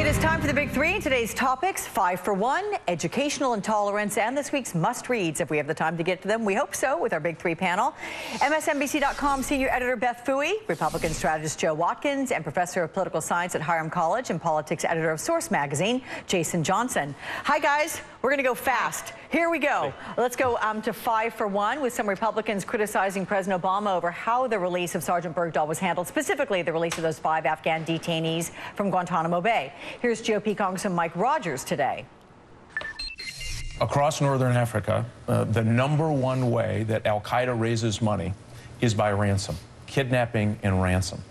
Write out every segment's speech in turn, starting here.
It is time for the Big Three. Today's topics, 5 for 1, educational intolerance, and this week's must-reads, if we have the time to get to them. We hope so, with our Big Three panel. MSNBC.com senior editor Beth Fouhy, Republican strategist Joe Watkins, and professor of political science at Hiram College and politics editor of Source magazine, Jason Johnson. Hi, guys. We're going to go fast. Here we go. Let's go to 5 for 1, with some Republicans criticizing President Obama over how the release of Sergeant Bergdahl was handled, specifically the release of those 5 Afghan detainees from Guantanamo Bay. Here's GOP Congressman Mike Rogers today. Across northern Africa, the #1 way that al-Qaeda raises money is by ransom, kidnapping and ransom.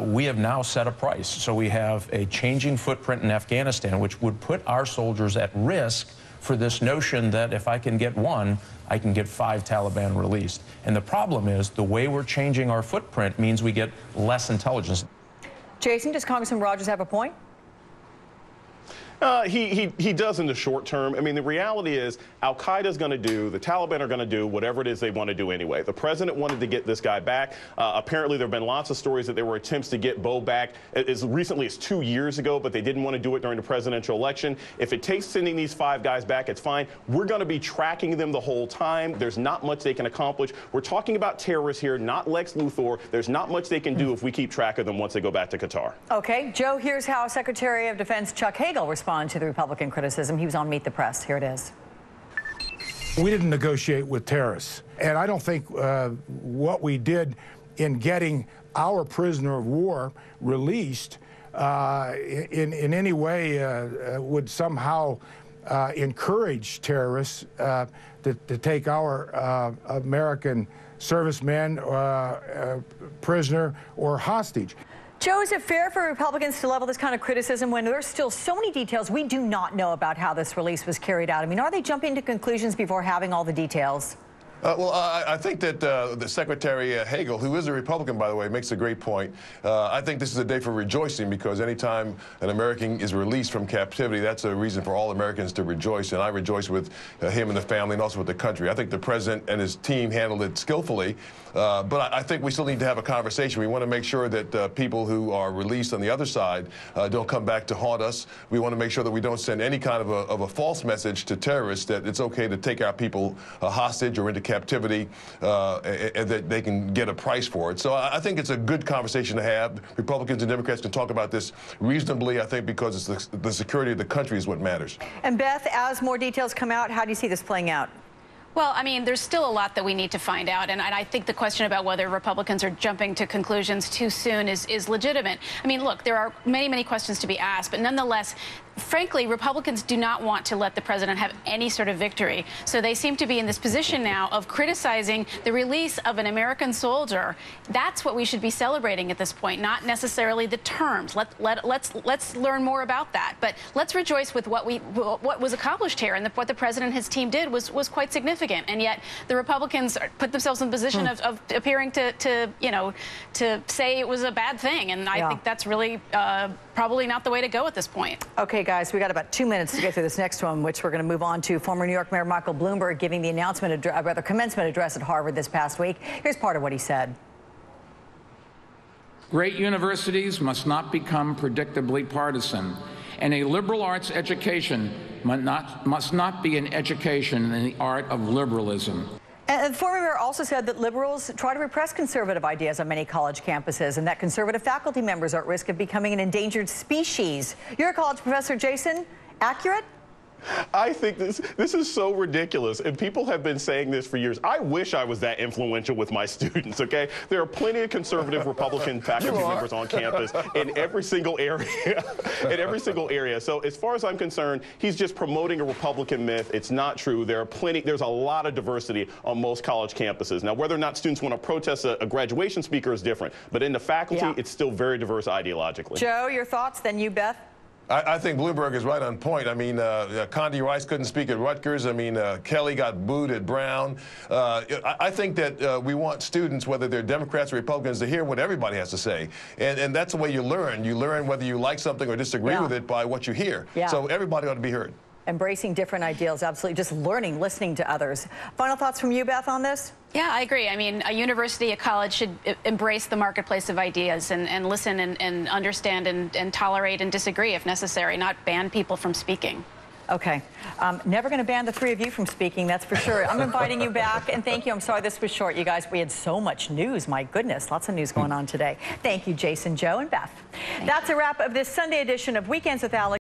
We have now set a price. So we have a changing footprint in Afghanistan, which would put our soldiers at risk for this notion that if I can get 1, I can get 5 Taliban released. And the problem is the way we're changing our footprint means we get less intelligence. Jason, does Congressman Rogers have a point? He does in the short term. I mean, the reality is al-Qaeda is going to do, the Taliban are going to do whatever it is they want to do anyway. The president wanted to get this guy back. Apparently, there have been lots of stories that there were attempts to get Bowe back as recently as 2 years ago, but they didn't want to do it during the presidential election. If it takes sending these 5 guys back, it's fine. We're going to be tracking them the whole time. There's not much they can accomplish. We're talking about terrorists here, not Lex Luthor. There's not much they can do if we keep track of them once they go back to Qatar. Okay, Joe, here's how Secretary of Defense Chuck Hagel responded to the Republican criticism. He was on Meet the Press. Here it is. We didn't negotiate with terrorists. And I don't think what we did in getting our prisoner of war released in any way would somehow encourage terrorists to take our American servicemen prisoner or hostage. Joe, is it fair for Republicans to level this kind of criticism when there's still so many details we do not know about how this release was carried out? I mean, are they jumping to conclusions before having all the details? I think that the Secretary Hagel, who is a Republican, by the way, makes a great point. I think this is a day for rejoicing because anytime an American is released from captivity, that's a reason for all Americans to rejoice. And I rejoice with him and the family and also with the country. I think the president and his team handled it skillfully. But I think we still need to have a conversation. We want to make sure that people who are released on the other side don't come back to haunt us. We want to make sure that we don't send any kind of a false message to terrorists that it's okay to take our people hostage or into captivity and that they can get a price for it. So I think it's a good conversation to have. Republicans and Democrats can talk about this reasonably, I think, because it's the security of the country is what matters. And Beth, as more details come out, how do you see this playing out? Well, I mean, there's still a lot that we need to find out, and I think the question about whether Republicans are jumping to conclusions too soon is legitimate. I mean, look, there are many, many questions to be asked, but nonetheless, frankly, Republicans do not want to let the president have any sort of victory. So they seem to be in this position now of criticizing the release of an American soldier. That's what we should be celebrating at this point, not necessarily the terms. Let's learn more about that. But let's rejoice with what was accomplished here, and what the president and his team did was quite significant. And yet the Republicans put themselves in the position of appearing to say it was a bad thing. And I think that's really probably not the way to go at this point. Okay, guys, we got about 2 minutes to get through this next one, which we're going to move on to. Former New York Mayor Michael Bloomberg giving the commencement address at Harvard this past week. Here's part of what he said. Great universities must not become predictably partisan, and a liberal arts education must not be an education in the art of liberalism. And the former mayor also said that liberals try to repress conservative ideas on many college campuses, and that conservative faculty members are at risk of becoming an endangered species. You're a college professor, Jason. Accurate? I think this is so ridiculous, and people have been saying this for years. I wish I was that influential with my students, okay? There are plenty of conservative Republican faculty members on campus in every single area. So as far as I'm concerned, he's just promoting a Republican myth. It's not true. There's a lot of diversity on most college campuses. Now, whether or not students want to protest a graduation speaker is different, but in the faculty, it's still very diverse ideologically. Joe, your thoughts? Then you, Beth? I think Bloomberg is right on point. I mean, Condi Rice couldn't speak at Rutgers. I mean, Kelly got booed at Brown. I think that we want students, whether they're Democrats or Republicans, to hear what everybody has to say. And that's the way you learn. You learn whether you like something or disagree with it by what you hear. So everybody ought to be heard. Embracing different ideals, absolutely. Just learning, listening to others. Final thoughts from you, Beth, on this? Yeah, I agree. I mean, a university, a college should embrace the marketplace of ideas and listen and understand and tolerate and disagree if necessary, not ban people from speaking. Okay. Never going to ban the three of you from speaking, that's for sure. I'm inviting you back, and thank you. I'm sorry this was short, you guys. We had so much news. My goodness, lots of news going on today. Thank you, Jason, Joe, and Beth. That's a wrap of this Sunday edition of Weekends with Alex.